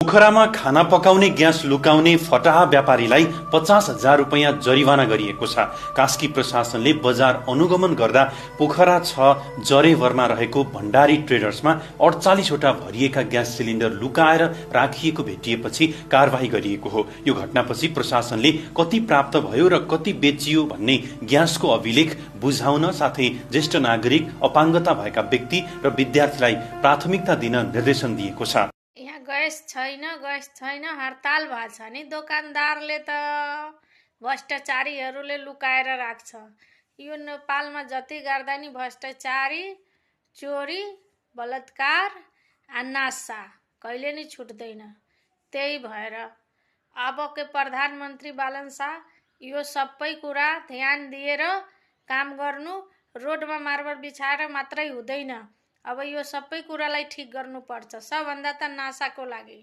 पोखरामा खाना पकाउने ग्यास लुकाउने फटाहा व्यापारीलाई 50,000 रुपैयाँ जरिवाना गरिएको छ। कास्की प्रशासनले बजार अनुगमन गर्दा पोखरा 6 जरेवरमा रहेको भण्डारी ट्रेडर्समा 48 वटा भरिएका ग्यास सिलिन्डर लुकाएर राखिएको भेटिएपछि कारवाही गरिएको हो। यो घटनापछि प्रशासनले कति प्राप्त भयो र कति बेचियो भन्ने ग्यासको अभिलेख बुझाउन साथै ज्येष्ठ नागरिक, अपाङ्गता भएका व्यक्ति र विद्यार्थीलाई प्राथमिकता दिन निर्देशन दिएको छ। यहाँ गैस छैन हडताल भएको छ नि। दोकानदारले त भ्रष्टाचारीहरूले लुकाएर राख्छ। यो नेपालमा जति गर्दा नि भ्रष्टाचारी, चोरी, बलात्कार, नासा कहिले नि छुट्दैन। त्यही भएर अबको प्रधानमन्त्री बालन शाह यो सबै कुरा ध्यान दिएर काम गर्नु। रोडमा मार्बल बिछाएर मात्रै हुँदैन। अब यो सबै कुरालाई ठीक गर्नुपर्छ, सबभन्दा त नासाको लागि।